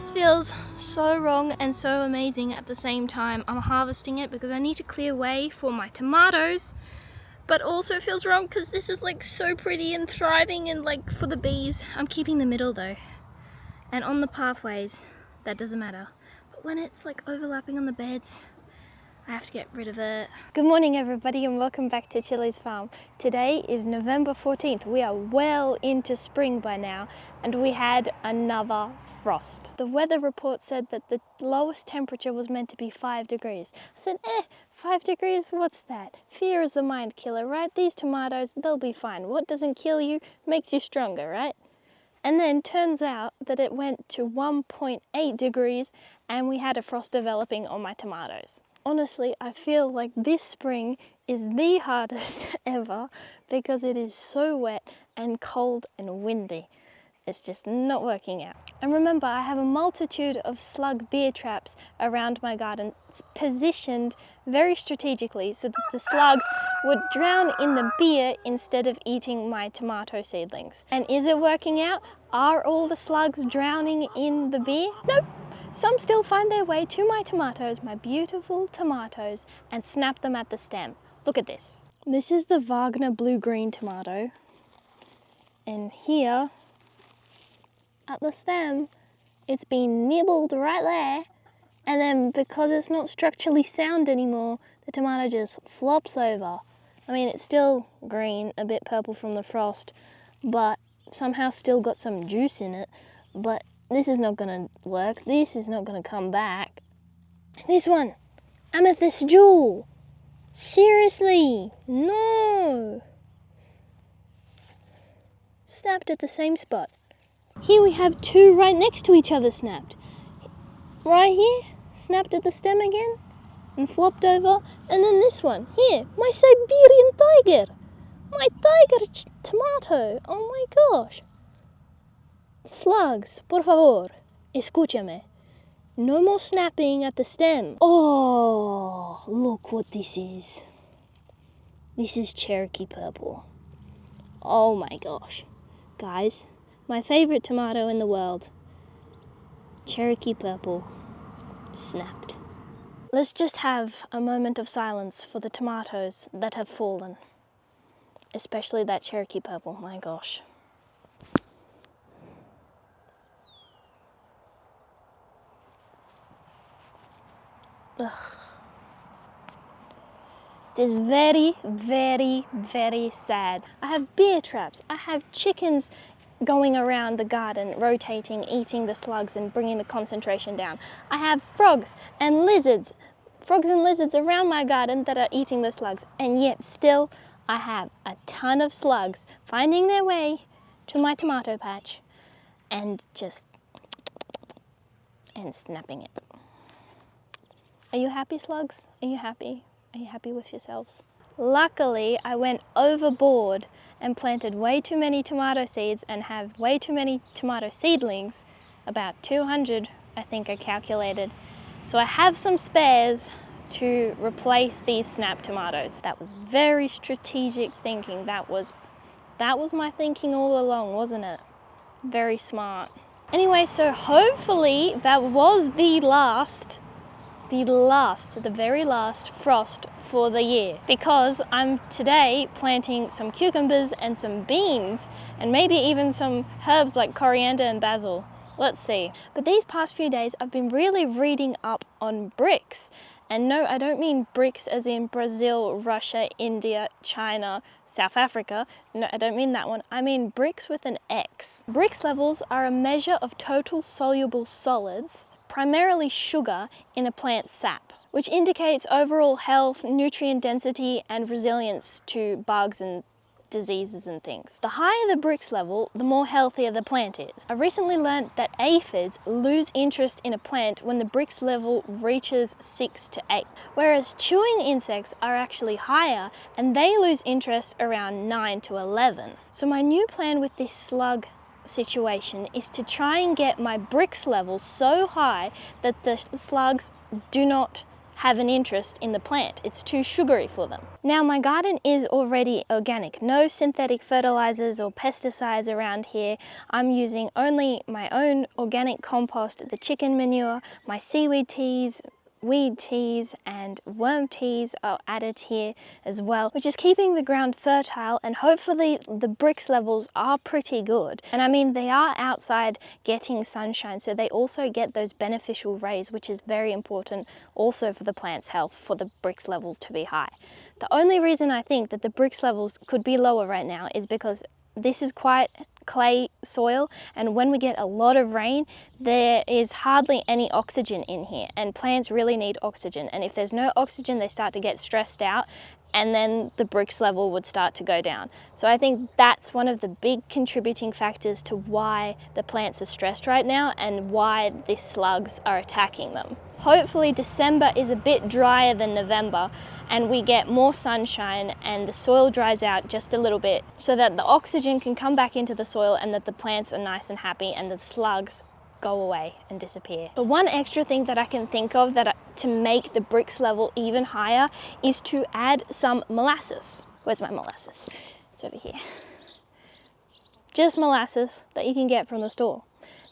This feels so wrong and so amazing at the same time. I'm harvesting it because I need to clear way for my tomatoes, but also feels wrong because this is like so pretty and thriving and like for the bees. I'm keeping the middle though. And on the pathways, that doesn't matter. But when it's like overlapping on the beds, I have to get rid of it. Good morning everybody and welcome back to Chilli's farm. Today is November 14th. We are well into spring by now and we had another frost. The weather report said that the lowest temperature was meant to be 5 degrees. I said, 5 degrees, what's that? Fear is the mind killer, right? These tomatoes, they'll be fine. What doesn't kill you makes you stronger, right? And then turns out that it went to 1.8 degrees and we had a frost developing on my tomatoes. Honestly, I feel like this spring is the hardest ever because it is so wet and cold and windy. It's just not working out. And remember, I have a multitude of slug beer traps around my garden, positioned very strategically so that the slugs would drown in the beer instead of eating my tomato seedlings. And is it working out? Are all the slugs drowning in the beer? Nope. Some still find their way to my tomatoes, my beautiful tomatoes, and snap them at the stem. Look at this. This is the Wagner blue-green tomato. And here, at the stem, it's been nibbled right there. And then because it's not structurally sound anymore, the tomato just flops over. I mean, it's still green, a bit purple from the frost, but somehow still got some juice in it. But this is not gonna work. This is not gonna come back. This one, amethyst jewel. Seriously, no. Snapped at the same spot. Here we have two right next to each other snapped. Right here, snapped at the stem again and flopped over. And then this one, here, my Siberian tiger. My tiger tomato, oh my gosh. Slugs, por favor, escúchame. No more snapping at the stem. Oh, look what this is. This is Cherokee purple. Oh my gosh. Guys, my favorite tomato in the world. Cherokee purple. Snapped. Let's just have a moment of silence for the tomatoes that have fallen. Especially that Cherokee purple, my gosh. Ugh. It is very, very, very sad. I have beer traps. I have chickens going around the garden, rotating, eating the slugs and bringing the concentration down. I have frogs and lizards around my garden that are eating the slugs. And yet still, I have a ton of slugs finding their way to my tomato patch and snapping it. Are you happy, slugs? Are you happy? Are you happy with yourselves? Luckily, I went overboard and planted way too many tomato seeds and have way too many tomato seedlings, about 200, I think I calculated. So I have some spares to replace these snap tomatoes. That was very strategic thinking. That was my thinking all along, wasn't it? Very smart. Anyway, so hopefully that was the very last frost for the year, because I'm today planting some cucumbers and some beans and maybe even some herbs like coriander and basil. Let's see. But these past few days I've been really reading up on bricks. And no, I don't mean bricks as in Brazil, Russia, India, China, South Africa. No, I don't mean that one. I mean bricks with an X. Brix levels are a measure of total soluble solids, primarily sugar, in a plant's sap, which indicates overall health, nutrient density, and resilience to bugs and diseases and things. The higher the Brix level, the more healthier the plant is. I recently learned that aphids lose interest in a plant when the Brix level reaches 6 to 8, whereas chewing insects are actually higher and they lose interest around 9 to 11. So my new plan with this slug situation is to try and get my Brix level so high that the slugs do not have an interest in the plant. It's too sugary for them. Now my garden is already organic. No synthetic fertilizers or pesticides around here. I'm using only my own organic compost, the chicken manure, my seaweed teas, weed teas and worm teas are added here as well, which is keeping the ground fertile, and hopefully the brix levels are pretty good. And I mean, they are outside getting sunshine, so they also get those beneficial rays, which is very important also for the plant's health, for the brix levels to be high. The only reason I think that the brix levels could be lower right now is because this is quite clay soil, and when we get a lot of rain, there is hardly any oxygen in here, and plants really need oxygen, and if there's no oxygen they start to get stressed out, and then the brix level would start to go down. So I think that's one of the big contributing factors to why the plants are stressed right now and why these slugs are attacking them. Hopefully December is a bit drier than November and we get more sunshine and the soil dries out just a little bit so that the oxygen can come back into the soil and that the plants are nice and happy and the slugs go away and disappear. But one extra thing that I can think of to make the brix level even higher is to add some molasses. Where's my molasses? It's over here. Just molasses that you can get from the store.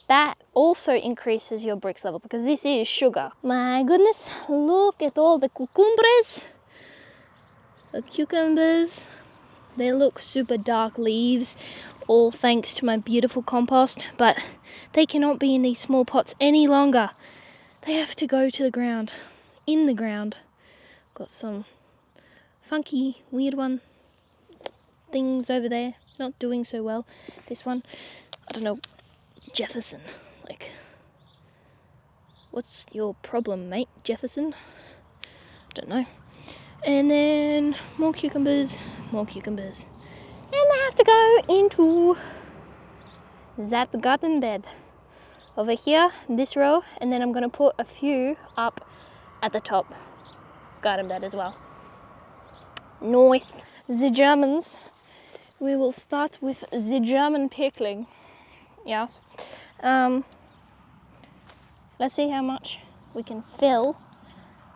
That also increases your brix level because this is sugar. My goodness, look at all the cucumbers. The cucumbers, they look super dark leaves, all thanks to my beautiful compost, but they cannot be in these small pots any longer. They have to go to the ground, in the ground. Got some funky, weird one things over there, not doing so well. This one, I don't know, Jefferson, like, what's your problem, mate, Jefferson? I don't know. And then more cucumbers. And I have to go into that garden bed over here, this row, and then I'm going to put a few up at the top garden bed as well. Nice. The Germans, we will start with the German pickling. Yes. Let's see how much we can fill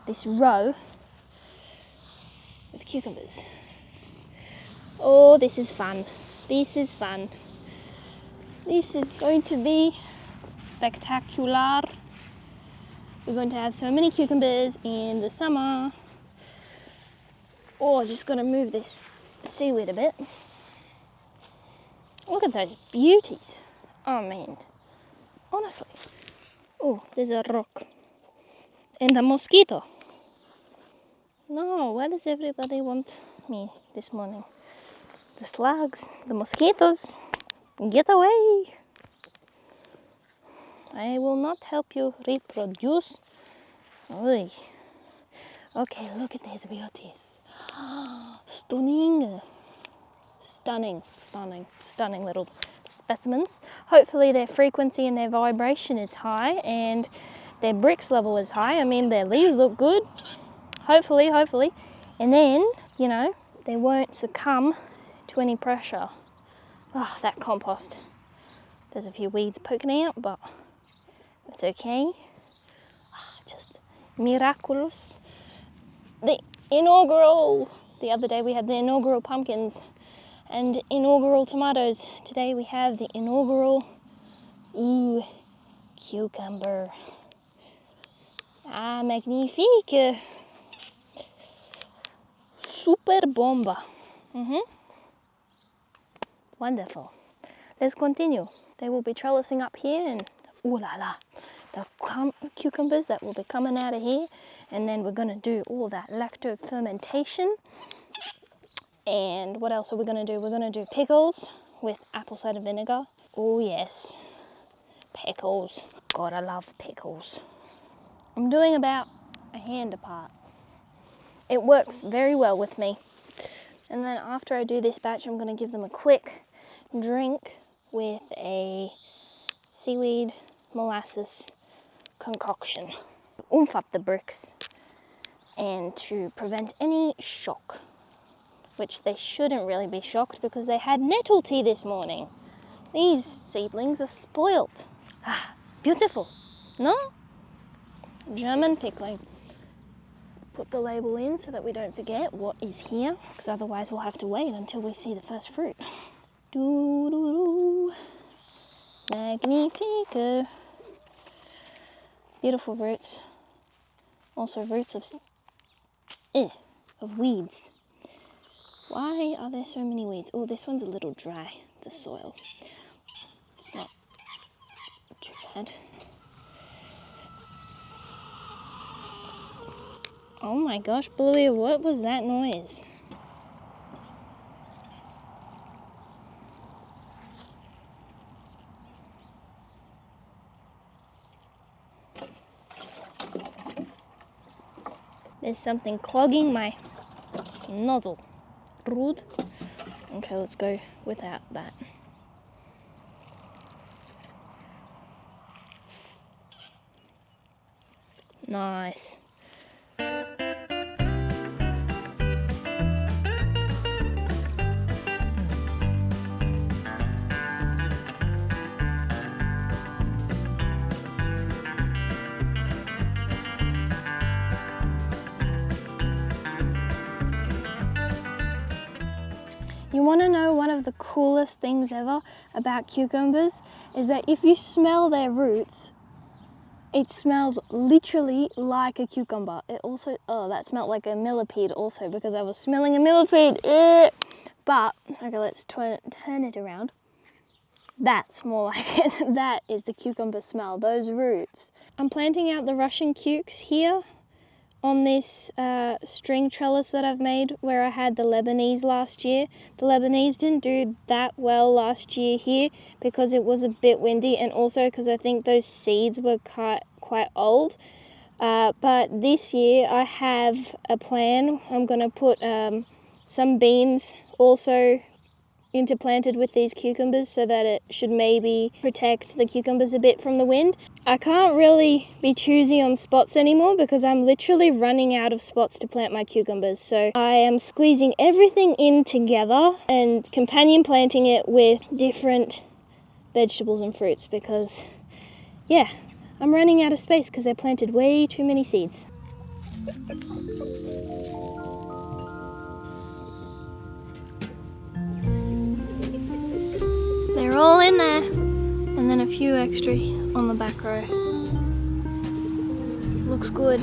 this row with cucumbers. Oh, this is fun. This is fun. This is going to be spectacular. We're going to have so many cucumbers in the summer. Oh, just gotta move this seaweed a bit. Look at those beauties. I mean, honestly. Oh, there's a rock. And a mosquito. No, why does everybody want me this morning? The slugs, the mosquitoes, get away. I will not help you reproduce. Oy. Okay, look at these beauties. Stunning. Stunning little specimens. Hopefully their frequency and their vibration is high and their brix level is high. I mean, their leaves look good. Hopefully. And then, you know, they won't succumb to any pressure. Oh, that compost. There's a few weeds poking out, but it's okay. Just miraculous. The other day we had the inaugural pumpkins and inaugural tomatoes. Today we have the inaugural cucumber. Ah, magnifique. Super bomba. Wonderful. Let's continue. They will be trellising up here and ooh la la. The cucumbers that will be coming out of here, and then we're going to do all that lacto fermentation. And what else are we going to do? We're going to do pickles with apple cider vinegar. Oh yes, pickles. God, I love pickles. I'm doing about a hand apart. It works very well with me. And then after I do this batch, I'm going to give them a quick drink with a seaweed molasses concoction. Oomph up the bricks and to prevent any shock, which they shouldn't really be shocked because they had nettle tea this morning. These seedlings are spoilt. Ah, beautiful, no? German pickling. put the label in so that we don't forget what is here, because otherwise we'll have to wait until we see the first fruit. Doo-doo-doo. Magnifico. Beautiful roots. Also roots of weeds. Why are there so many weeds? Oh, this one's a little dry, the soil. It's not too bad. Oh my gosh, Bluey, what was that noise? There's something clogging my nozzle. Rude. Okay, let's go without that. Nice. You want to know one of the coolest things ever about cucumbers is that if you smell their roots, it smells literally like a cucumber. It also, oh, that smelled like a millipede also because I was smelling a millipede. But, okay, let's turn it around. That's more like it. That is the cucumber smell, those roots. I'm planting out the Russian cukes here on this string trellis that I've made where I had the Lebanese last year. The Lebanese didn't do that well last year here because it was a bit windy and also because I think those seeds were quite old. But this year I have a plan. I'm going to put some beans also interplanted with these cucumbers so that it should maybe protect the cucumbers a bit from the wind. I can't really be choosy on spots anymore because I'm literally running out of spots to plant my cucumbers. So I am squeezing everything in together and companion planting it with different vegetables and fruits because, yeah, I'm running out of space because I planted way too many seeds. They're all in there, and then a few extra on the back row. Looks good.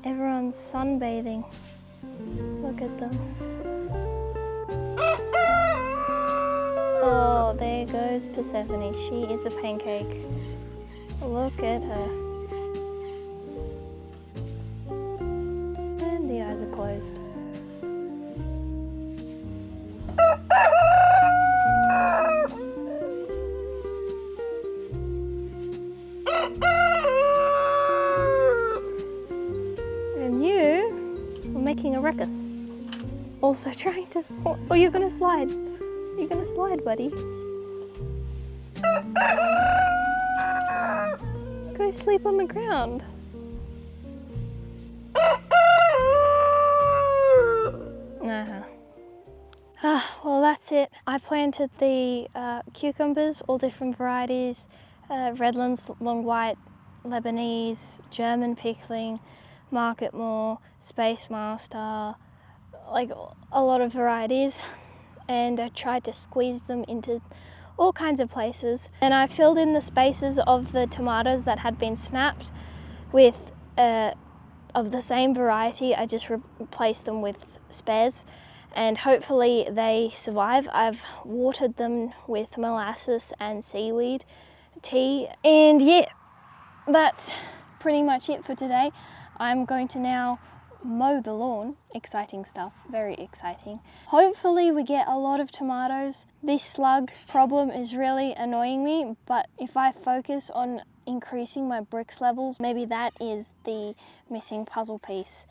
Everyone's sunbathing. Look at them. Oh, there goes Persephone. She is a pancake. Look at her. And the eyes are closed. Making a ruckus. Also trying to, oh, you're gonna slide. You're gonna slide, buddy. Go sleep on the ground. Well, that's it. I planted the cucumbers, all different varieties, Redlands, long white, Lebanese, German pickling, Marketmore, Space Master, like a lot of varieties, and I tried to squeeze them into all kinds of places. And I filled in the spaces of the tomatoes that had been snapped with of the same variety. I just replaced them with spares and hopefully they survive. I've watered them with molasses and seaweed tea, and yeah, that's pretty much it for today. I'm going to now mow the lawn. Exciting stuff, very exciting. Hopefully we get a lot of tomatoes. This slug problem is really annoying me, but if I focus on increasing my bricks levels, maybe that is the missing puzzle piece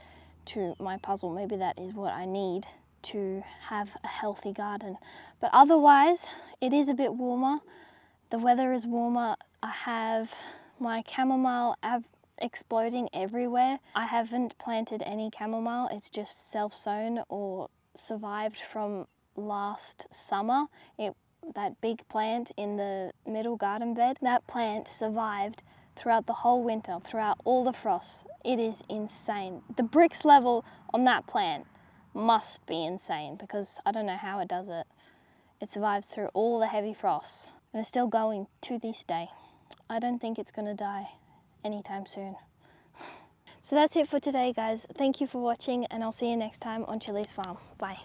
to my puzzle. Maybe that is what I need to have a healthy garden. But otherwise, it is a bit warmer. The weather is warmer. I have my chamomile exploding everywhere. I haven't planted any chamomile. It's just self-sown or survived from last summer. That big plant in the middle garden bed, that plant survived throughout the whole winter, throughout all the frosts. It is insane. The bricks level on that plant must be insane because I don't know how it does it. It survives through all the heavy frosts and it's still going to this day. I don't think it's gonna die anytime soon. So that's it for today, guys. Thank you for watching and I'll see you next time on Chilli's farm. Bye.